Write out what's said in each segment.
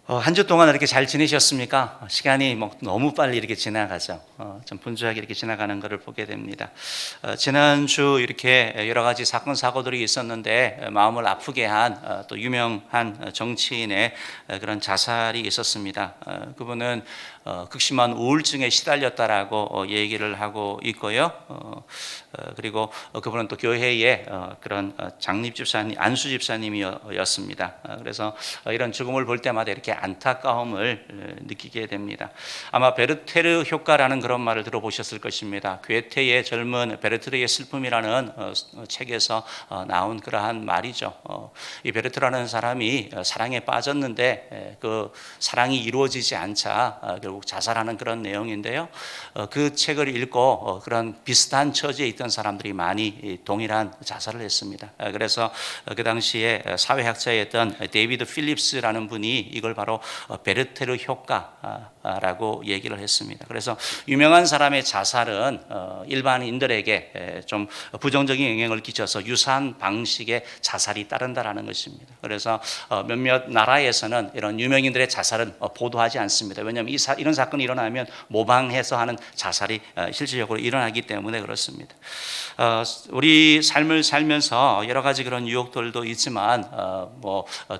한 주 동안 이렇게 잘 지내셨습니까? 시간이 너무 빨리 이렇게 지나가죠. 좀 분주하게 이렇게 지나가는 것을 보게 됩니다. 지난주 이렇게 여러 가지 사건 사고들이 있었는데 마음을 아프게 한 또 유명한 정치인의 그런 자살이 있었습니다. 그분은 극심한 우울증에 시달렸다라고 얘기를 하고 있고요. 그리고 그분은 또 교회의 그런 장립 집사님, 안수 집사님이었습니다. 그래서 이런 죽음을 볼 때마다 이렇게 안타까움을 느끼게 됩니다. 아마 베르테르 효과라는 그런 말을 들어보셨을 것입니다. 괴테의 젊은 베르테르의 슬픔이라는 책에서 나온 그러한 말이죠. 이 베르테르라는 사람이 사랑에 빠졌는데 그 사랑이 이루어지지 않자 결국 자살하는 그런 내용인데요. 그 책을 읽고 그런 비슷한 처지에 있던 사람들이 많이 동일한 자살을 했습니다. 그래서 그 당시에 사회학자였던 데이비드 필립스라는 분이 이걸 바로 베르테르 효과라고 얘기를 했습니다. 그래서 유명한 사람의 자살은 일반인들에게 좀 부정적인 영향을 끼쳐서 유사한 방식의 자살이 따른다라는 것입니다. 그래서 몇몇 나라에서는 이런 유명인들의 자살은 보도하지 않습니다. 왜냐하면 이런 사건이 일어나면 모방해서 하는 자살이 실질적으로 일어나기 때문에 그렇습니다. 우리 삶을 살면서 여러 가지 그런 유혹들도 있지만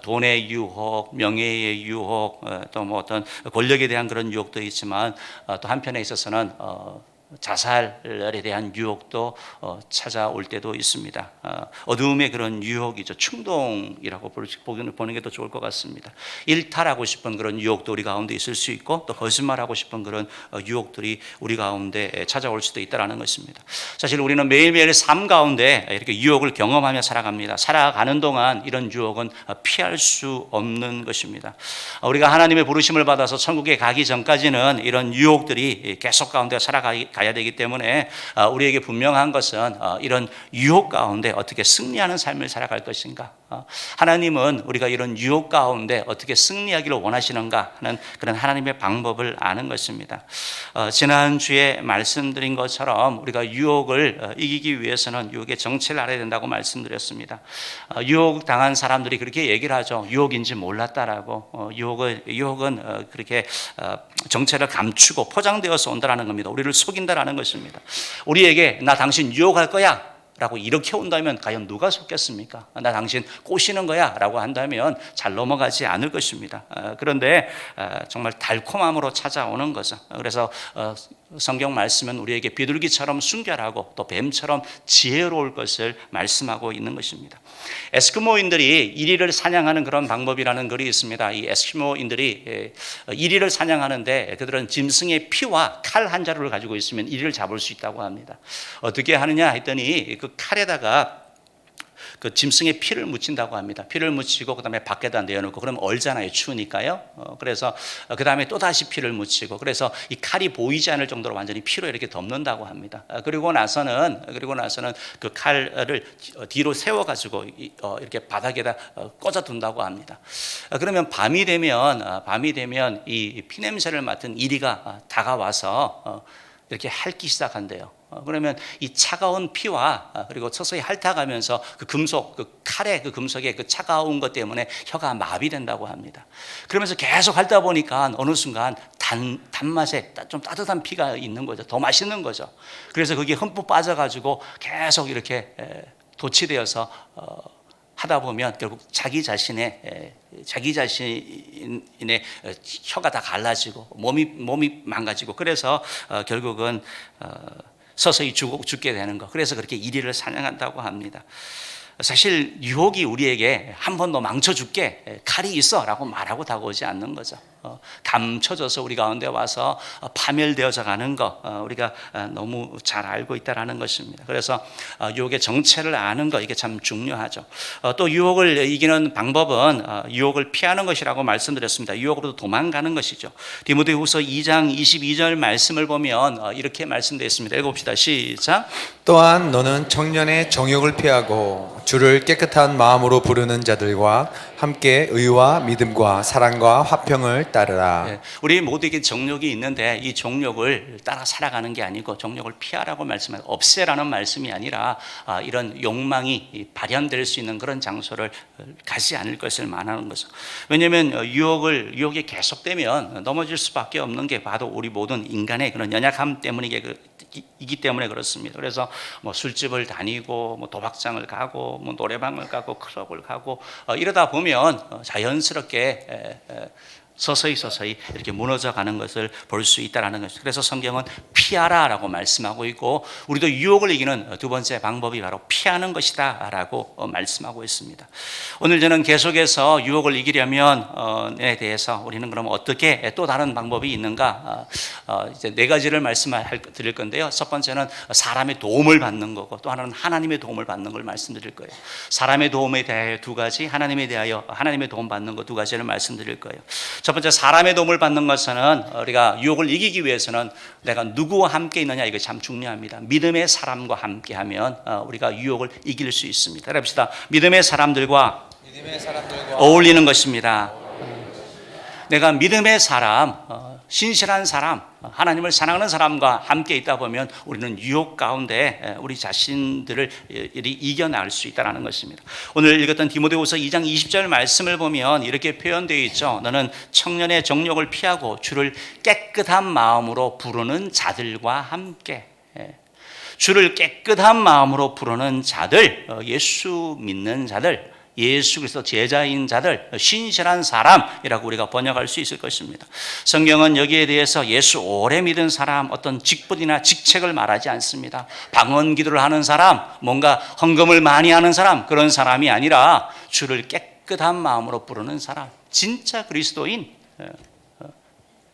돈의 유혹, 명예의 유혹, 또 어떤 권력에 대한 그런 유혹도 있지만 또 한편에 있어서는 자살에 대한 유혹도 찾아올 때도 있습니다. 어두움의 그런 유혹이죠. 충동이라고 보는 게 더 좋을 것 같습니다. 일탈하고 싶은 그런 유혹도 우리 가운데 있을 수 있고 또 거짓말하고 싶은 그런 유혹들이 우리 가운데 찾아올 수도 있다는 것입니다. 사실 우리는 매일매일 삶 가운데 이렇게 유혹을 경험하며 살아갑니다. 살아가는 동안 이런 유혹은 피할 수 없는 것입니다. 우리가 하나님의 부르심을 받아서 천국에 가기 전까지는 이런 유혹들이 계속 가운데 살아가야 되기 때문에 우리에게 분명한 것은 이런 유혹 가운데 어떻게 승리하는 삶을 살아갈 것인가. 하나님은 우리가 이런 유혹 가운데 어떻게 승리하기를 원하시는가 하는 그런 하나님의 방법을 아는 것입니다. 지난주에 말씀드린 것처럼 우리가 유혹을 이기기 위해서는 유혹의 정체를 알아야 된다고 말씀드렸습니다. 유혹 당한 사람들이 그렇게 얘기를 하죠. 유혹인지 몰랐다라고. 유혹은 그렇게 정체를 감추고 포장되어서 온다라는 겁니다. 우리를 속인다라는 것입니다. 우리에게 나 당신 유혹할 거야 라고 이렇게 온다면 과연 누가 속겠습니까? 나 당신 꼬시는 거야 라고 한다면 잘 넘어가지 않을 것입니다. 그런데 정말 달콤함으로 찾아오는 거죠. 그래서 성경 말씀은 우리에게 비둘기처럼 순결하고 또 뱀처럼 지혜로울 것을 말씀하고 있는 것입니다. 에스키모인들이 이리를 사냥하는 그런 방법이라는 글이 있습니다. 이 에스키모인들이 이리를 사냥하는데 그들은 짐승의 피와 칼 한 자루를 가지고 있으면 이리를 잡을 수 있다고 합니다. 어떻게 하느냐 했더니 그 칼에다가 그 짐승의 피를 묻힌다고 합니다. 피를 묻히고 그다음에 밖에다 내어놓고 그러면 얼잖아요. 추우니까요. 그래서 그다음에 또 다시 피를 묻히고 그래서 이 칼이 보이지 않을 정도로 완전히 피로 이렇게 덮는다고 합니다. 그리고 나서는 그 칼을 뒤로 세워 가지고 이렇게 바닥에다 꽂아둔다고 합니다. 그러면 밤이 되면 이 피냄새를 맡은 이리가 다가와서 이렇게 핥기 시작한대요. 그러면 이 차가운 피와 그리고 서서히 핥아가면서 그 금속, 그 칼의 그 금속의 그 차가운 것 때문에 혀가 마비된다고 합니다. 그러면서 계속 핥다 보니까 어느 순간 단맛에 좀 따뜻한 피가 있는 거죠. 더 맛있는 거죠. 그래서 그게 흠뻑 빠져가지고 계속 이렇게 도취되어서 하다 보면 결국 자기 자신의 혀가 다 갈라지고 몸이 망가지고 그래서 결국은 서서히 죽게 되는 거. 그래서 그렇게 이리를 사냥한다고 합니다. 사실 유혹이 우리에게 한 번 더 망쳐줄게, 칼이 있어 라고 말하고 다가오지 않는 거죠. 감춰져서 우리 가운데 와서 파멸되어져 가는 거 우리가 너무 잘 알고 있다는 것입니다. 그래서 유혹의 정체를 아는 거 이게 참 중요하죠. 또 유혹을 이기는 방법은 유혹을 피하는 것이라고 말씀드렸습니다. 유혹으로도 도망가는 것이죠. 디모데후서 2장 22절 말씀을 보면 이렇게 말씀되어 있습니다. 읽어봅시다. 시작. 또한 너는 청년의 정욕을 피하고 주를 깨끗한 마음으로 부르는 자들과 함께 의와 믿음과 사랑과 화평을 따르라. 예, 우리 모두에게 정욕이 있는데 이 정욕을 따라 살아가는 게 아니고 정욕을 피하라고 말씀하고 없애라는 말씀이 아니라 이런 욕망이 발현될 수 있는 그런 장소를 가지 않을 것을 말하는 거죠. 왜냐하면 유혹이 계속되면 넘어질 수밖에 없는 게 바로 우리 모든 인간의 그런 연약함 때문이기 때문에 그렇습니다. 그래서 뭐 술집을 다니고 뭐 도박장을 가고 뭐 노래방을 가고 클럽을 가고 이러다 보면 자연스럽게 서서히 이렇게 무너져가는 것을 볼 수 있다는 것이죠. 그래서 성경은 피하라라고 말씀하고 있고 우리도 유혹을 이기는 두 번째 방법이 바로 피하는 것이다라고 말씀하고 있습니다. 오늘 저는 계속해서 유혹을 이기려면에 대해서 우리는 그럼 어떻게 또 다른 방법이 있는가 이제 네 가지를 드릴 건데요. 첫 번째는 사람의 도움을 받는 거고 또 하나는 하나님의 도움을 받는 걸 말씀드릴 거예요. 사람의 도움에 대하여 두 가지, 하나님의 도움 받는 거 두 가지를 말씀드릴 거예요. 첫 번째 사람의 도움을 받는 것은 우리가 유혹을 이기기 위해서는 내가 누구와 함께 있느냐 이거 참 중요합니다. 믿음의 사람과 함께하면 우리가 유혹을 이길 수 있습니다. 그럽시다. 믿음의 사람들과 어울리는 것입니다. 내가 믿음의 사람, 신실한 사람, 하나님을 사랑하는 사람과 함께 있다 보면 우리는 유혹 가운데 우리 자신들을 이겨나갈 수 있다는 것입니다. 오늘 읽었던 디모데후서 2장 20절 말씀을 보면 이렇게 표현되어 있죠. 너는 청년의 정욕을 피하고 주를 깨끗한 마음으로 부르는 자들과 함께. 주를 깨끗한 마음으로 부르는 자들, 예수 믿는 자들, 예수 그리스도 제자인 자들, 신실한 사람이라고 우리가 번역할 수 있을 것입니다. 성경은 여기에 대해서 예수 오래 믿은 사람, 어떤 직분이나 직책을 말하지 않습니다. 방언 기도를 하는 사람, 뭔가 헌금을 많이 하는 사람, 그런 사람이 아니라 주를 깨끗한 마음으로 부르는 사람, 진짜 그리스도인,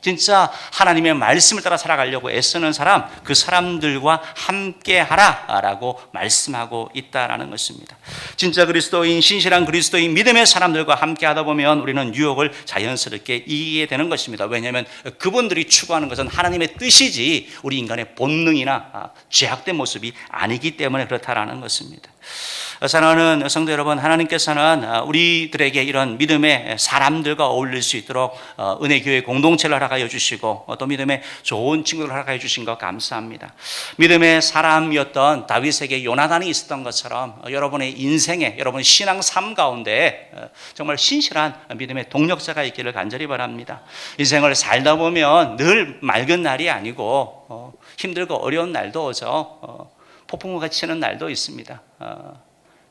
진짜 하나님의 말씀을 따라 살아가려고 애쓰는 사람, 그 사람들과 함께 하라라고 말씀하고 있다라는 것입니다. 진짜 그리스도인, 신실한 그리스도인, 믿음의 사람들과 함께 하다 보면 우리는 유혹을 자연스럽게 이기게 되는 것입니다. 왜냐하면 그분들이 추구하는 것은 하나님의 뜻이지 우리 인간의 본능이나 죄악된 모습이 아니기 때문에 그렇다라는 것입니다. 사랑하는 성도 여러분, 하나님께서는 우리들에게 이런 믿음의 사람들과 어울릴 수 있도록 은혜교회 공동체를 허락하여 주시고 또 믿음의 좋은 친구들을 허락하여 주신 것 감사합니다. 믿음의 사람이었던 다윗에게 요나단이 있었던 것처럼 여러분의 인생에, 여러분 신앙 삶 가운데 정말 신실한 믿음의 동력자가 있기를 간절히 바랍니다. 인생을 살다 보면 늘 맑은 날이 아니고 힘들고 어려운 날도 오죠. 폭풍우가 치는 날도 있습니다.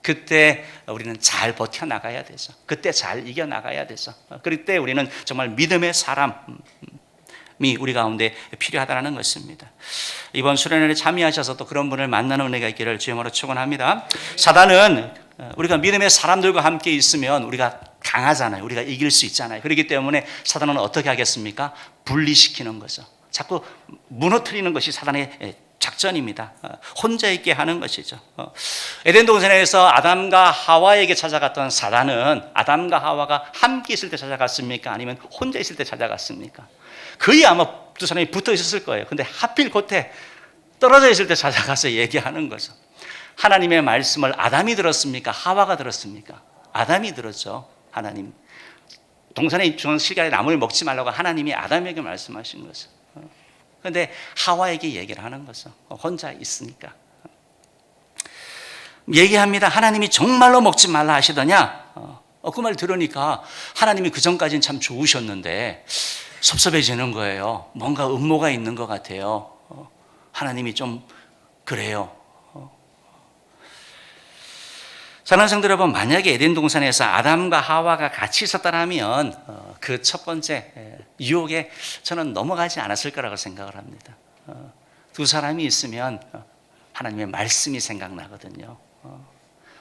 그때 우리는 잘 버텨나가야 되죠. 그때 잘 이겨나가야 되죠. 그럴 때 우리는 정말 믿음의 사람이 우리 가운데 필요하다는 것입니다. 이번 수련회에 참여하셔서 또 그런 분을 만나는 은혜가 있기를 주님으로 축원합니다. 사단은 우리가 믿음의 사람들과 함께 있으면 우리가 강하잖아요. 우리가 이길 수 있잖아요. 그렇기 때문에 사단은 어떻게 하겠습니까? 분리시키는 거죠. 자꾸 무너뜨리는 것이 사단의 작전입니다. 혼자 있게 하는 것이죠. 에덴 동산에서 아담과 하와에게 찾아갔던 사단은 아담과 하와가 함께 있을 때 찾아갔습니까? 아니면 혼자 있을 때 찾아갔습니까? 거의 아마 두 사람이 붙어 있었을 거예요. 근데 하필 그때 떨어져 있을 때 찾아가서 얘기하는 거죠. 하나님의 말씀을 아담이 들었습니까? 하와가 들었습니까? 아담이 들었죠. 하나님. 동산에 있던 실과의 나무를 먹지 말라고 하나님이 아담에게 말씀하신 거죠. 그런데 하와에게 얘기를 하는 거죠. 혼자 있으니까. 얘기합니다. 하나님이 정말로 먹지 말라 하시더냐? 그 말 들으니까 하나님이 그 전까지는 참 좋으셨는데 섭섭해지는 거예요. 뭔가 음모가 있는 것 같아요. 하나님이 좀 그래요. 사랑하는 성도 여러분, 만약에 에덴 동산에서 아담과 하와가 같이 있었다면 그 첫 번째 유혹에 저는 넘어가지 않았을 거라고 생각을 합니다. 두 사람이 있으면 하나님의 말씀이 생각나거든요.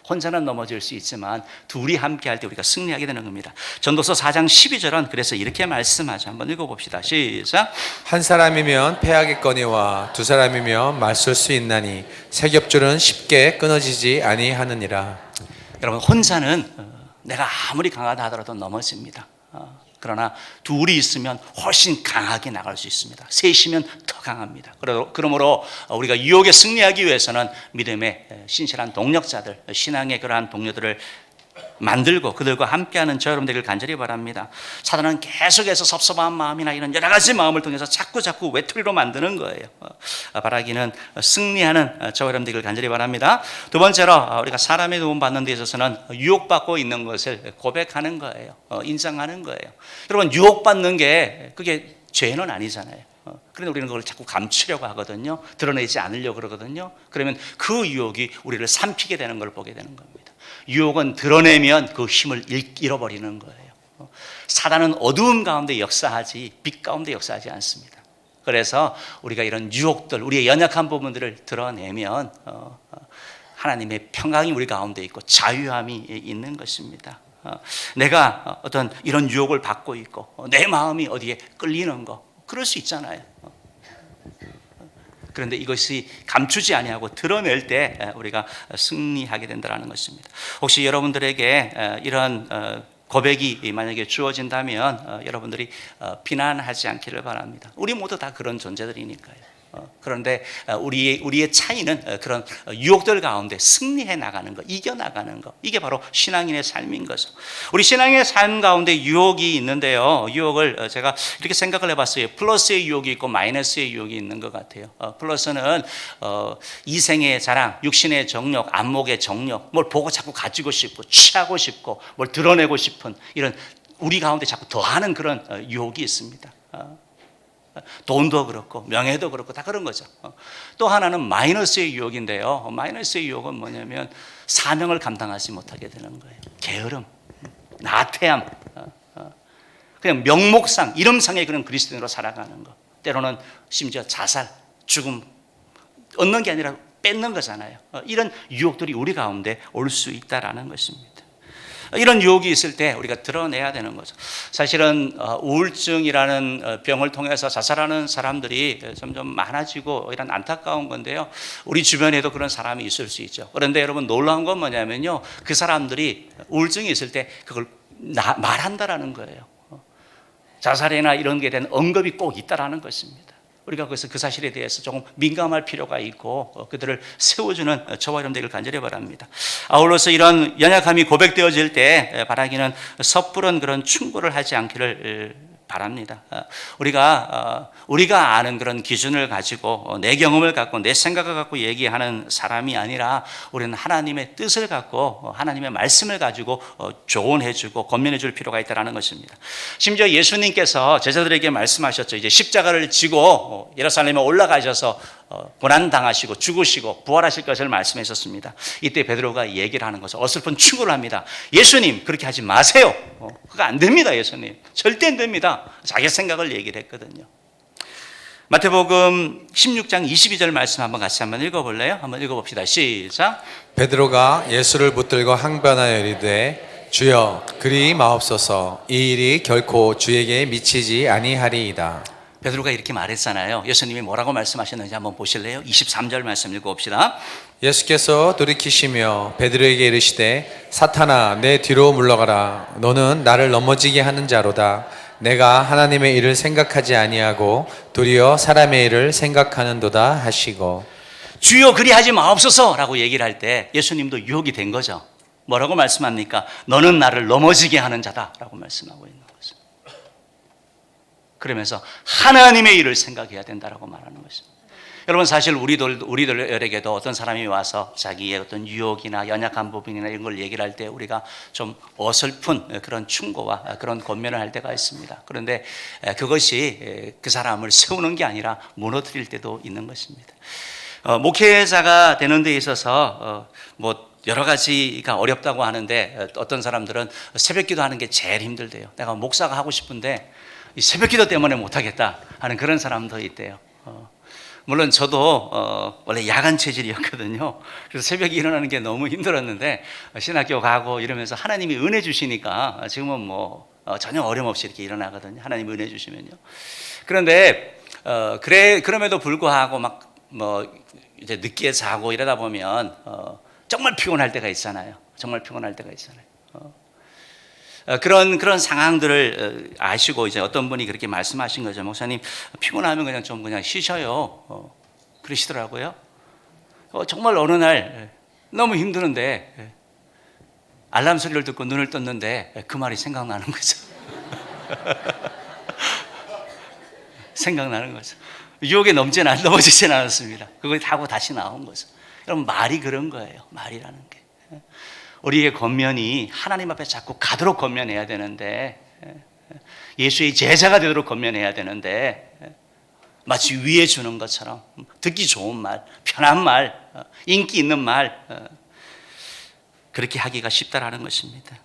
혼자는 넘어질 수 있지만 둘이 함께 할 때 우리가 승리하게 되는 겁니다. 전도서 4장 12절은 그래서 이렇게 말씀하죠. 한번 읽어봅시다. 시작. 한 사람이면 패하겠거니와 두 사람이면 맞설 수 있나니 세 겹줄은 쉽게 끊어지지 아니하느니라. 여러분, 혼자는 내가 아무리 강하다 하더라도 넘어집니다. 그러나 둘이 있으면 훨씬 강하게 나갈 수 있습니다. 셋이면 더 강합니다. 그러므로 우리가 유혹에 승리하기 위해서는 믿음의 신실한 동력자들, 신앙의 그러한 동료들을 만들고 그들과 함께하는 저 여러분 되길 간절히 바랍니다. 사단은 계속해서 섭섭한 마음이나 이런 여러 가지 마음을 통해서 자꾸 외톨이로 만드는 거예요. 바라기는 승리하는 저 여러분 되길 간절히 바랍니다. 두 번째로 우리가 사람의 도움 받는 데 있어서는 유혹받고 있는 것을 고백하는 거예요. 인정하는 거예요. 여러분, 유혹받는 게 그게 죄는 아니잖아요. 그런데 우리는 그걸 자꾸 감추려고 하거든요. 드러내지 않으려고 그러거든요. 그러면 그 유혹이 우리를 삼키게 되는 걸 보게 되는 겁니다. 유혹은 드러내면 그 힘을 잃어버리는 거예요. 사단은 어두움 가운데 역사하지 빛 가운데 역사하지 않습니다. 그래서 우리가 이런 유혹들, 우리의 연약한 부분들을 드러내면 하나님의 평강이 우리 가운데 있고 자유함이 있는 것입니다. 내가 어떤 이런 유혹을 받고 있고 내 마음이 어디에 끌리는 거, 그럴 수 있잖아요. 그런데 이것이 감추지 아니하고 드러낼 때 우리가 승리하게 된다는 것입니다. 혹시 여러분들에게 이런 고백이 만약에 주어진다면 여러분들이 비난하지 않기를 바랍니다. 우리 모두 다 그런 존재들이니까요. 그런데 우리의 차이는 그런 유혹들 가운데 승리해 나가는 것, 이겨 나가는 것, 이게 바로 신앙인의 삶인 거죠. 우리 신앙의 삶 가운데 유혹이 있는데요. 유혹을 제가 이렇게 생각을 해봤어요. 플러스의 유혹이 있고 마이너스의 유혹이 있는 것 같아요. 플러스는 이생의 자랑, 육신의 정욕, 안목의 정욕, 뭘 보고 자꾸 가지고 싶고 취하고 싶고 뭘 드러내고 싶은 이런 우리 가운데 자꾸 더하는 그런 유혹이 있습니다. 돈도 그렇고 명예도 그렇고 다 그런 거죠. 또 하나는 마이너스의 유혹인데요. 마이너스의 유혹은 뭐냐면 사명을 감당하지 못하게 되는 거예요. 게으름, 나태함, 그냥 명목상, 이름상의 그런 그리스도인으로 살아가는 것. 때로는 심지어 자살, 죽음, 얻는 게 아니라 뺏는 거잖아요. 이런 유혹들이 우리 가운데 올 수 있다라는 것입니다. 이런 유혹이 있을 때 우리가 드러내야 되는 거죠. 사실은 우울증이라는 병을 통해서 자살하는 사람들이 점점 많아지고 이런 안타까운 건데요. 우리 주변에도 그런 사람이 있을 수 있죠. 그런데 여러분, 놀라운 건 뭐냐면요, 그 사람들이 우울증이 있을 때 그걸 말한다라는 거예요. 자살이나 이런 게 대한 언급이 꼭 있다라는 것입니다. 우리가 그래서 그 사실에 대해서 조금 민감할 필요가 있고 그들을 세워주는 저와 여러분 되기를 간절히 바랍니다. 아울러서 이런 연약함이 고백되어질 때 바라기는 섣부른 그런 충고를 하지 않기를 바랍니다. 우리가 아는 그런 기준을 가지고 내 경험을 갖고 내 생각을 갖고 얘기하는 사람이 아니라 우리는 하나님의 뜻을 갖고 하나님의 말씀을 가지고 조언해주고 권면해줄 필요가 있다는 것입니다. 심지어 예수님께서 제자들에게 말씀하셨죠. 이제 십자가를 지고 예루살렘에 올라가셔서 고난당하시고 죽으시고 부활하실 것을 말씀하셨습니다. 이때 베드로가 얘기를 하는 거죠. 어설픈 충고를 합니다. 예수님, 그렇게 하지 마세요. 그거 안 됩니다. 예수님, 절대 안 됩니다. 자기 생각을 얘기를 했거든요. 마태복음 16장 22절 말씀 같이 한번 읽어볼래요? 한번 읽어봅시다. 시작. 베드로가 예수를 붙들고 항변하여 이르되 주여 그리 마옵소서, 이 일이 결코 주에게 미치지 아니하리이다. 베드로가 이렇게 말했잖아요. 예수님이 뭐라고 말씀하셨는지 한번 보실래요? 23절 말씀 읽어봅시다. 예수께서 돌이키시며 베드로에게 이르시되 사탄아, 내 뒤로 물러가라. 너는 나를 넘어지게 하는 자로다. 내가 하나님의 일을 생각하지 아니하고 도리어 사람의 일을 생각하는도다 하시고. 주여 그리하지 마옵소서라고 얘기를 할 때 예수님도 유혹이 된 거죠. 뭐라고 말씀합니까? 너는 나를 넘어지게 하는 자다라고 말씀하고 있는 거죠. 그러면서 하나님의 일을 생각해야 된다라고 말하는 것입니다. 여러분, 사실 우리들에게도 어떤 사람이 와서 자기의 어떤 유혹이나 연약한 부분이나 이런 걸 얘기를 할 때 우리가 좀 어설픈 그런 충고와 그런 권면을 할 때가 있습니다. 그런데 그것이 그 사람을 세우는 게 아니라 무너뜨릴 때도 있는 것입니다. 목회자가 되는 데 있어서 여러 가지가 어렵다고 하는데 어떤 사람들은 새벽기도 하는 게 제일 힘들대요. 내가 목사가 하고 싶은데 이 새벽기도 때문에 못하겠다 하는 그런 사람도 있대요. 물론 저도 원래 야간 체질이었거든요. 그래서 새벽에 일어나는 게 너무 힘들었는데 신학교 가고 이러면서 하나님이 은혜 주시니까 지금은 전혀 어려움 없이 이렇게 일어나거든요. 하나님이 은혜 주시면요. 그런데 그럼에도 불구하고 이제 늦게 자고 이러다 보면 정말 피곤할 때가 있잖아요. 정말 피곤할 때가 있잖아요. 그런 상황들을 아시고 이제 어떤 분이 그렇게 말씀하신 거죠. 목사님, 피곤하면 그냥 쉬셔요. 그러시더라고요. 정말 어느 날 너무 힘드는데 알람 소리를 듣고 눈을 떴는데 그 말이 생각나는 거죠. 생각나는 거죠. 유혹에 넘어지진 않았습니다. 그걸 하고 다시 나온 거죠. 여러분, 말이 그런 거예요. 말이라는 게. 우리의 겉면이 하나님 앞에 자꾸 가도록 겉면해야 되는데, 예수의 제자가 되도록 겉면해야 되는데, 마치 위에 주는 것처럼 듣기 좋은 말, 편한 말, 인기 있는 말, 그렇게 하기가 쉽다라는 것입니다.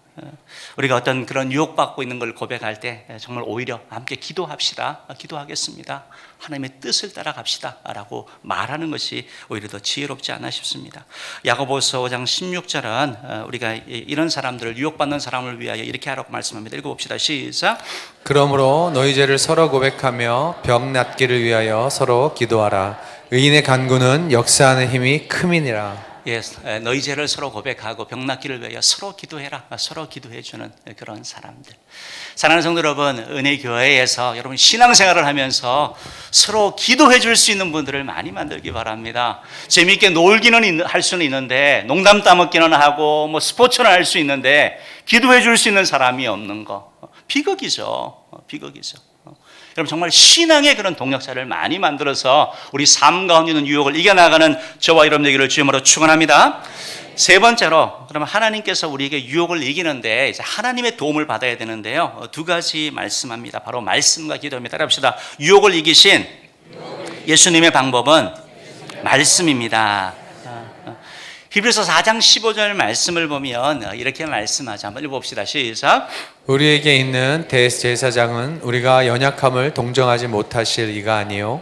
우리가 어떤 그런 유혹받고 있는 걸 고백할 때 정말 오히려 함께 기도합시다. 기도하겠습니다. 하나님의 뜻을 따라갑시다 라고 말하는 것이 오히려 더 지혜롭지 않나 싶습니다. 야고보서 5장 16절은 우리가 이런 사람들을, 유혹받는 사람을 위하여 이렇게 하라고 말씀합니다. 읽어봅시다. 시작. 그러므로 너희 죄를 서로 고백하며 병 낫기를 위하여 서로 기도하라. 의인의 간구는 역사하는 힘이 큼이니라. 예, 너희 죄를 서로 고백하고 병 낫기를 위하여 서로 기도해라. 서로 기도해 주는 그런 사람들. 사랑하는 성도 여러분, 은혜교회에서 여러분 신앙생활을 하면서 서로 기도해 줄 수 있는 분들을 많이 만들기 바랍니다. 재미있게 놀기는 할 수는 있는데, 농담 따먹기는 하고 뭐 스포츠는 할 수 있는데 기도해 줄 수 있는 사람이 없는 거 비극이죠. 비극이죠. 여러분, 정말 신앙의 그런 동력자를 많이 만들어서 우리 삶 가운데 있는 유혹을 이겨나가는 저와 여러분 되기를 주님으로 축원합니다. 세 번째로, 그러면 하나님께서 우리에게 유혹을 이기는데 이제 하나님의 도움을 받아야 되는데요. 두 가지 말씀합니다. 바로 말씀과 기도입니다. 따라합시다. 유혹을 이기신 예수님의 방법은 말씀입니다. 히브리서 4장 15절 말씀을 보면 이렇게 말씀하죠. 한번 읽어봅시다. 시작. 우리에게 있는 대제사장은 우리가 연약함을 동정하지 못하실 이가 아니요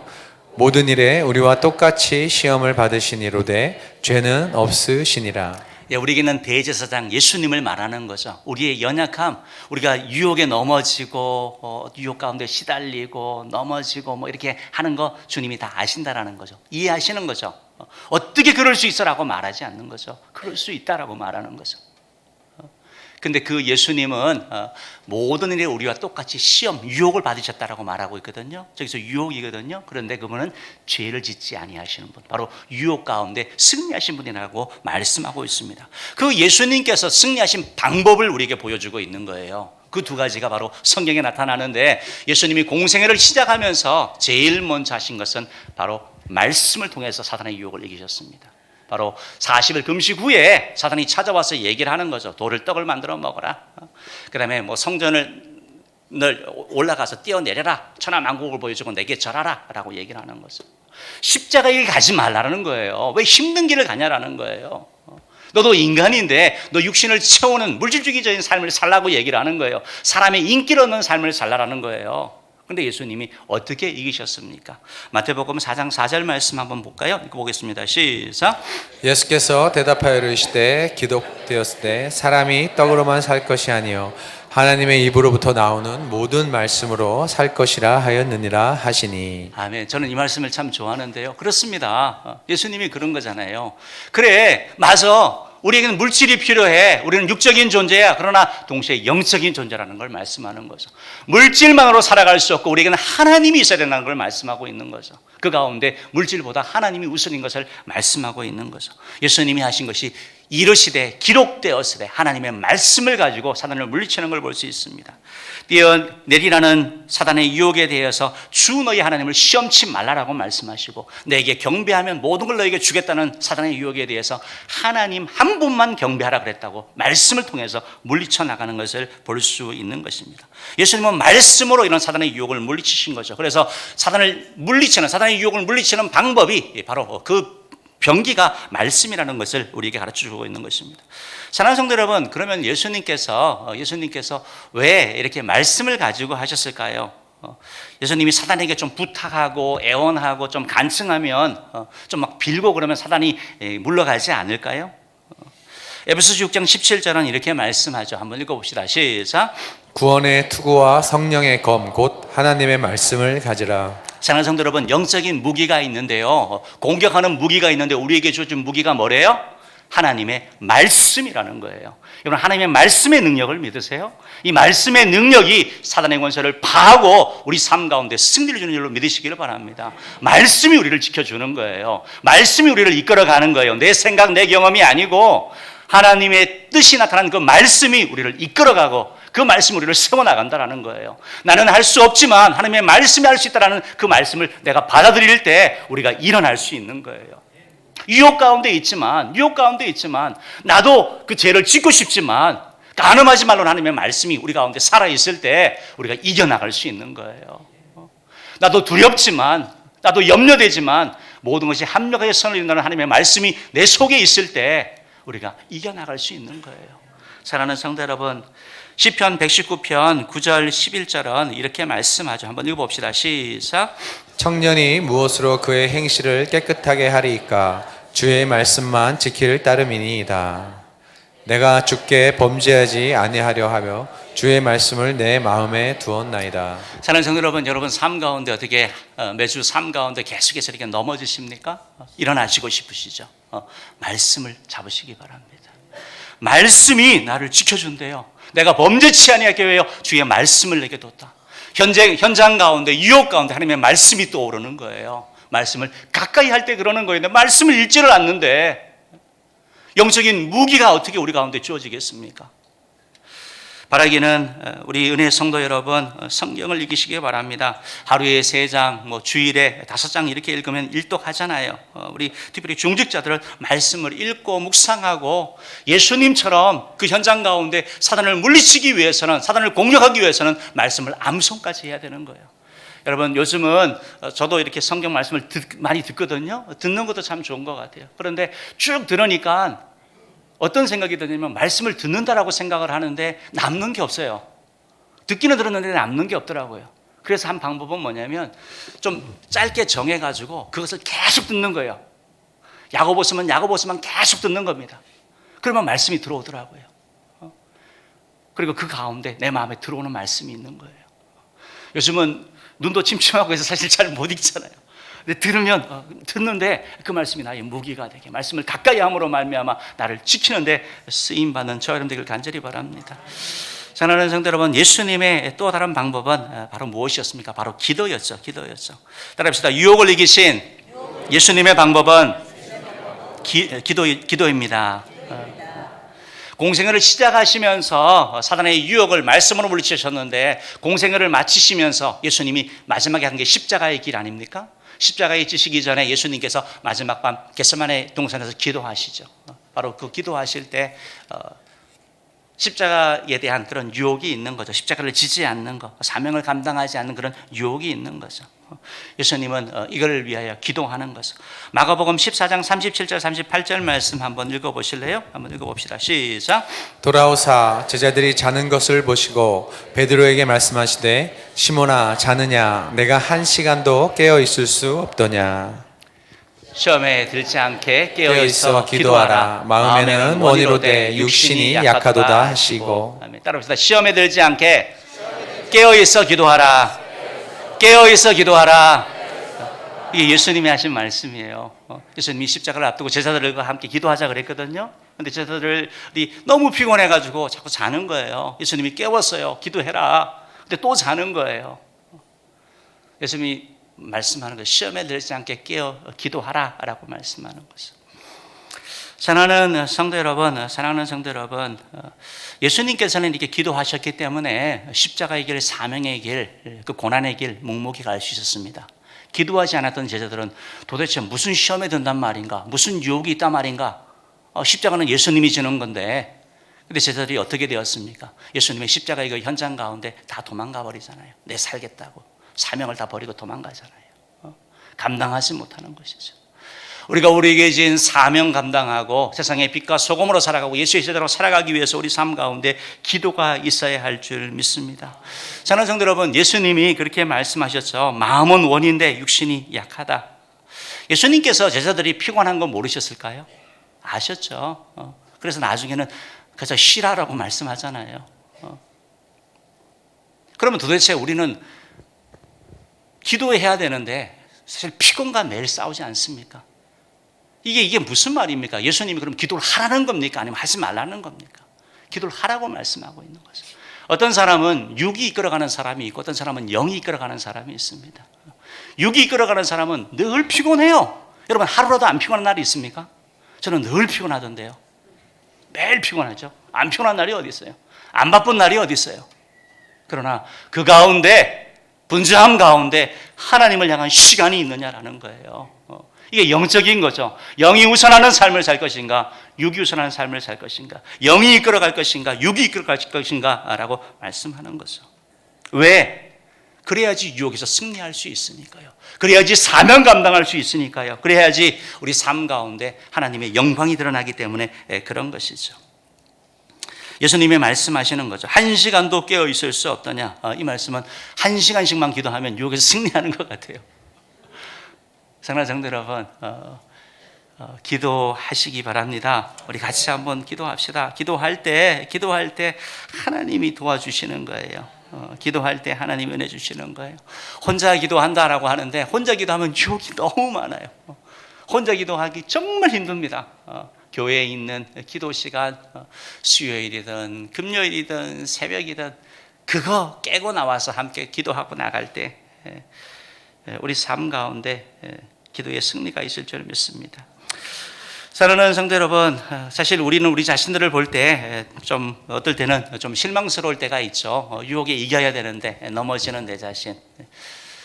모든 일에 우리와 똑같이 시험을 받으시니로되 죄는 없으시니라. 예, 우리에게는 대제사장 예수님을 말하는 거죠. 우리의 연약함, 우리가 유혹에 넘어지고 유혹 가운데 시달리고 넘어지고 뭐 이렇게 하는 거 주님이 다 아신다라는 거죠. 이해하시는 거죠. 어떻게 그럴 수 있어라고 말하지 않는 거죠. 그럴 수 있다라고 말하는 거죠. 근데 그 예수님은 모든 일에 우리와 똑같이 시험, 유혹을 받으셨다라고 말하고 있거든요. 저기서 유혹이거든요. 그런데 그분은 죄를 짓지 아니하시는 분, 바로 유혹 가운데 승리하신 분이라고 말씀하고 있습니다. 그 예수님께서 승리하신 방법을 우리에게 보여주고 있는 거예요. 그 두 가지가 바로 성경에 나타나는데, 예수님이 공생애를 시작하면서 제일 먼저 하신 것은 바로 말씀을 통해서 사단의 유혹을 이기셨습니다. 바로 40일 금식 후에 사단이 찾아와서 얘기를 하는 거죠. 돌을 떡을 만들어 먹어라. 그 다음에 뭐 성전을 올라가서 뛰어내려라. 천하만국을 보여주고 내게 절하라 라고 얘기를 하는 거죠. 십자가 길 가지 말라는 거예요. 왜 힘든 길을 가냐라는 거예요. 너도 인간인데 너 육신을 채우는 물질주의적인 삶을 살라고 얘기를 하는 거예요. 사람의 인기를 얻는 삶을 살라라는 거예요. 그런데 예수님이 어떻게 이기셨습니까? 마태복음 4장 4절 말씀 한번 볼까요? 읽어보겠습니다. 시작. 예수께서 대답하여 이르시되 기록되었을 때 사람이 떡으로만 살 것이 아니요 하나님의 입으로부터 나오는 모든 말씀으로 살 것이라 하였느니라 하시니. 아멘. 저는 이 말씀을 참 좋아하는데요. 그렇습니다. 예수님이 그런 거잖아요. 그래, 맞아. 우리에게는 물질이 필요해. 우리는 육적인 존재야. 그러나 동시에 영적인 존재라는 걸 말씀하는 거죠. 물질만으로 살아갈 수 없고 우리에게는 하나님이 있어야 된다는 걸 말씀하고 있는 거죠. 그 가운데 물질보다 하나님이 우선인 것을 말씀하고 있는 거죠. 예수님이 하신 것이 이르시되 기록되었으되 하나님의 말씀을 가지고 사단을 물리치는 걸 볼 수 있습니다. 뛰어내리라는 사단의 유혹에 대해서 주 너희 하나님을 시험치 말라라고 말씀하시고, 내게 경배하면 모든 걸 너에게 주겠다는 사단의 유혹에 대해서 하나님 한 분만 경배하라 그랬다고 말씀을 통해서 물리쳐 나가는 것을 볼 수 있는 것입니다. 예수님은 말씀으로 이런 사단의 유혹을 물리치신 거죠. 그래서 사단의 유혹을 물리치는 방법이 바로 그 병기가 말씀이라는 것을 우리에게 가르쳐주고 있는 것입니다. 사랑하는 성도 여러분, 그러면 예수님께서 왜 이렇게 말씀을 가지고 하셨을까요? 예수님이 사단에게 좀 부탁하고 애원하고 좀 간청하면 좀 막 빌고 그러면 사단이 물러가지 않을까요? 에베소서 6장 17절은 이렇게 말씀하죠. 한번 읽어봅시다. 시작. 구원의 투구와 성령의 검 곧 하나님의 말씀을 가지라. 사랑하는 성도 여러분, 영적인 무기가 있는데요, 공격하는 무기가 있는데 우리에게 주어진 무기가 뭐래요? 하나님의 말씀이라는 거예요. 여러분, 하나님의 말씀의 능력을 믿으세요? 이 말씀의 능력이 사단의 권세를 파하고 우리 삶 가운데 승리를 주는 줄로 믿으시기를 바랍니다. 말씀이 우리를 지켜주는 거예요. 말씀이 우리를 이끌어가는 거예요. 내 생각, 내 경험이 아니고 하나님의 뜻이 나타난 그 말씀이 우리를 이끌어가고 그 말씀이 우리를 세워나간다는 거예요. 나는 할 수 없지만 하나님의 말씀이 할 수 있다는 그 말씀을 내가 받아들일 때 우리가 일어날 수 있는 거예요. 유혹 가운데 있지만 나도 그 죄를 짓고 싶지만 간음하지 말로 하나님의 말씀이 우리 가운데 살아있을 때 우리가 이겨나갈 수 있는 거예요. 나도 두렵지만, 나도 염려되지만 모든 것이 합력하여 선을 이룬다는 하나님의 말씀이 내 속에 있을 때 우리가 이겨나갈 수 있는 거예요. 사랑하는 성도 여러분, 시편 119편 9절 11절은 이렇게 말씀하죠. 한번 읽어봅시다. 시작. 청년이 무엇으로 그의 행실을 깨끗하게 하리이까? 주의 말씀만 지킬 따름이니이다. 내가 주께 범죄하지 아니하려 하며 주의 말씀을 내 마음에 두었나이다. 사랑하는 성도 여러분, 여러분 삶 가운데 어떻게 매주 삶 가운데 계속해서 이렇게 넘어지십니까? 일어나시고 싶으시죠? 말씀을 잡으시기 바랍니다. 말씀이 나를 지켜준대요. 내가 범죄치 아니하게 하여 주의 말씀을 내게 뒀다. 현장 가운데, 유혹 가운데 하나님의 말씀이 떠오르는 거예요. 말씀을 가까이 할 때 그러는 거예요. 말씀을 읽지를 않는데 영적인 무기가 어떻게 우리 가운데 주어지겠습니까? 바라기는 우리 은혜 성도 여러분, 성경을 읽으시기 바랍니다. 하루에 3장, 주일에 5장 이렇게 읽으면 일독하잖아요. 우리 특별히 중직자들은 말씀을 읽고 묵상하고 예수님처럼 그 현장 가운데 사단을 물리치기 위해서는, 사단을 공격하기 위해서는 말씀을 암송까지 해야 되는 거예요. 여러분, 요즘은 저도 이렇게 성경 말씀을 많이 듣거든요. 듣는 것도 참 좋은 것 같아요. 그런데 쭉 들으니까 어떤 생각이 드냐면 말씀을 듣는다라고 생각을 하는데 남는 게 없어요. 듣기는 들었는데 남는 게 없더라고요. 그래서 한 방법은 뭐냐면 좀 짧게 정해가지고 그것을 계속 듣는 거예요. 야고보서만 계속 듣는 겁니다. 그러면 말씀이 들어오더라고요. 그리고 그 가운데 내 마음에 들어오는 말씀이 있는 거예요. 요즘은 눈도 침침하고 해서 사실 잘 못 읽잖아요. 근데 듣는데 그 말씀이 나의 무기가 되게, 말씀을 가까이 함으로 말미암아 나를 지키는데 쓰임받는 저 여러분 되길 간절히 바랍니다. 사랑하는 성도 여러분, 예수님의 또 다른 방법은 바로 무엇이었습니까? 바로 기도였죠. 따라합시다. 유혹을 이기신 예수님의 방법은 기도입니다. 공생애를 시작하시면서 사단의 유혹을 말씀으로 물리치셨는데 공생애를 마치시면서 예수님이 마지막에 한 게 십자가의 길 아닙니까? 십자가에 지시기 전에 예수님께서 마지막 밤 겟세마네 동산에서 기도하시죠. 바로 그 기도하실 때 십자가에 대한 그런 유혹이 있는 거죠. 십자가를 지지 않는 것, 사명을 감당하지 않는 그런 유혹이 있는 거죠. 예수님은 이걸 위하여 기도하는 거죠. 마가복음 14장 37절 38절 말씀 한번 읽어보실래요? 한번 읽어봅시다. 시작. 돌아오사 제자들이 자는 것을 보시고 베드로에게 말씀하시되 시몬아 자느냐? 내가 1시간도 깨어 있을 수 없더냐? 시험에 들지 않게 깨어 있어 기도하라. 마음에는 원이로되 육신이 약하도다 하시고. 따라합시다. 시험에 들지 않게 깨어 있어 기도하라. 깨어 있어 기도하라. 이게 예수님이 하신 말씀이에요. 예수님이 십자가를 앞두고 제자들과 함께 기도하자 그랬거든요. 근데 제자들이 너무 피곤해가지고 자꾸 자는 거예요. 예수님이 깨웠어요. 기도해라. 근데 또 자는 거예요. 예수님이 말씀하는 거예요. 시험에 들지 않게 깨어 기도하라 라고 말씀하는 거죠. 사랑하는 성도 여러분, 예수님께서는 이렇게 기도하셨기 때문에 십자가의 길, 사명의 길, 그 고난의 길 묵묵히 갈 수 있었습니다. 기도하지 않았던 제자들은 도대체 무슨 시험에 든단 말인가, 무슨 유혹이 있단 말인가, 십자가는 예수님이 지는 건데, 근데 제자들이 어떻게 되었습니까? 예수님의 십자가의 그 현장 가운데 다 도망가 버리잖아요. 내 살겠다고 사명을 다 버리고 도망가잖아요. 감당하지 못하는 것이죠. 우리가 우리에게 진 사명 감당하고 세상의 빛과 소금으로 살아가고 예수의 제자로 살아가기 위해서 우리 삶 가운데 기도가 있어야 할 줄 믿습니다. 사랑하는 성도 여러분, 예수님이 그렇게 말씀하셨죠. 마음은 원인데 육신이 약하다. 예수님께서 제자들이 피곤한 거 모르셨을까요? 아셨죠. 그래서 나중에는 그저 쉬라라고 말씀하잖아요. 그러면 도대체 우리는 기도해야 되는데 사실 피곤과 매일 싸우지 않습니까? 이게 무슨 말입니까? 예수님이 그럼 기도를 하라는 겁니까? 아니면 하지 말라는 겁니까? 기도를 하라고 말씀하고 있는 거죠. 어떤 사람은 육이 이끌어가는 사람이 있고 어떤 사람은 영이 이끌어가는 사람이 있습니다. 육이 이끌어가는 사람은 늘 피곤해요. 여러분, 하루라도 안 피곤한 날이 있습니까? 저는 늘 피곤하던데요. 매일 피곤하죠. 안 피곤한 날이 어디 있어요? 안 바쁜 날이 어디 있어요? 그러나 그 가운데, 분주함 가운데 하나님을 향한 시간이 있느냐라는 거예요. 이게 영적인 거죠. 영이 우선하는 삶을 살 것인가, 육이 우선하는 삶을 살 것인가, 영이 이끌어갈 것인가, 육이 이끌어갈 것인가 라고 말씀하는 거죠. 왜? 그래야지 유혹에서 승리할 수 있으니까요. 그래야지 사명 감당할 수 있으니까요. 그래야지 우리 삶 가운데 하나님의 영광이 드러나기 때문에 그런 것이죠. 예수님이 말씀하시는 거죠. 1시간도 깨어 있을 수 없더냐. 이 말씀은 1시간씩만 기도하면 유혹에서 승리하는 것 같아요. 사랑하는 성도 여러분, 기도하시기 바랍니다. 우리 같이 한번 기도합시다. 기도할 때 하나님이 도와주시는 거예요. 기도할 때 하나님이 은혜 주시는 거예요. 혼자 기도한다라고 하는데 혼자 기도하면 유혹이 너무 많아요. 혼자 기도하기 정말 힘듭니다. 교회에 있는 기도 시간, 수요일이든 금요일이든 새벽이든 그거 깨고 나와서 함께 기도하고 나갈 때 우리 삶 가운데 기도의 승리가 있을 줄 믿습니다. 사랑하는 성도 여러분, 사실 우리는 우리 자신들을 볼 때 좀 어떨 때는 좀 실망스러울 때가 있죠. 유혹에 이겨야 되는데 넘어지는 내 자신.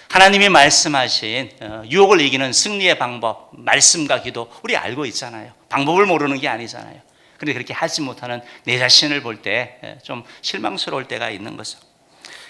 하나님이 말씀하신 유혹을 이기는 승리의 방법, 말씀과 기도 우리 알고 있잖아요. 방법을 모르는 게 아니잖아요. 그런데 그렇게 하지 못하는 내 자신을 볼 때 좀 실망스러울 때가 있는 거죠.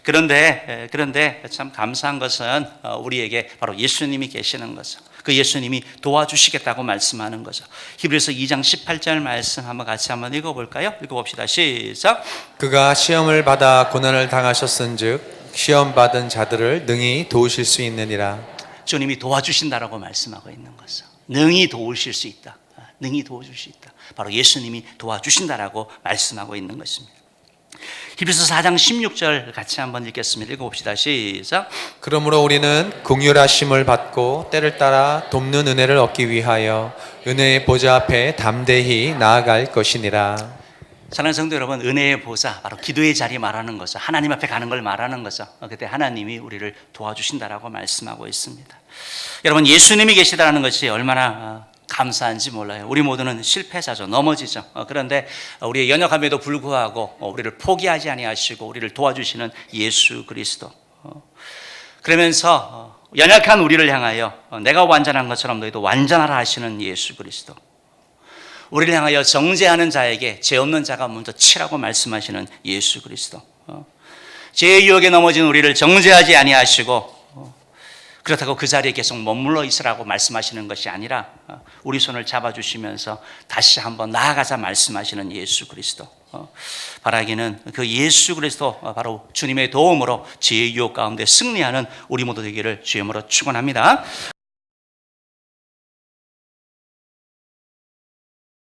그런데 참 감사한 것은 우리에게 바로 예수님이 계시는 거죠. 그 예수님이 도와주시겠다고 말씀하는 거죠. 히브리서 2장 18절 말씀 한번 같이 한번 읽어볼까요? 읽어봅시다. 시작. 그가 시험을 받아 고난을 당하셨은즉 시험 받은 자들을 능히 도우실 수 있느니라. 주님이 도와주신다라고 말씀하고 있는 거죠. 능히 도우실 수 있다. 능히 도와줄 수 있다. 바로 예수님이 도와주신다라고 말씀하고 있는 것입니다. 히브리서 4장 16절 같이 한번 읽겠습니다. 읽어봅시다. 시작. 그러므로 우리는 긍휼하심을 받고 때를 따라 돕는 은혜를 얻기 위하여 은혜의 보좌 앞에 담대히 나아갈 것이니라. 사랑하는 성도 여러분, 은혜의 보좌, 바로 기도의 자리 말하는 거죠. 하나님 앞에 가는 걸 말하는 거죠. 그때 하나님이 우리를 도와주신다라고 말씀하고 있습니다. 여러분, 예수님이 계시다는 것이 얼마나 감사한지 몰라요. 우리 모두는 실패자죠. 넘어지죠. 그런데 우리의 연약함에도 불구하고 우리를 포기하지 아니하시고 우리를 도와주시는 예수 그리스도. 그러면서 연약한 우리를 향하여 내가 완전한 것처럼 너희도 완전하라 하시는 예수 그리스도. 우리를 향하여 정죄하는 자에게 죄 없는 자가 먼저 치라고 말씀하시는 예수 그리스도. 죄의 유혹에 넘어진 우리를 정죄하지 아니하시고 그렇다고 그 자리에 계속 머물러 있으라고 말씀하시는 것이 아니라 우리 손을 잡아주시면서 다시 한번 나아가자 말씀하시는 예수 그리스도. 바라기는 그 예수 그리스도 바로 주님의 도움으로 죄의 유혹 가운데 승리하는 우리 모두 되기를 주의 이름으로 축원합니다.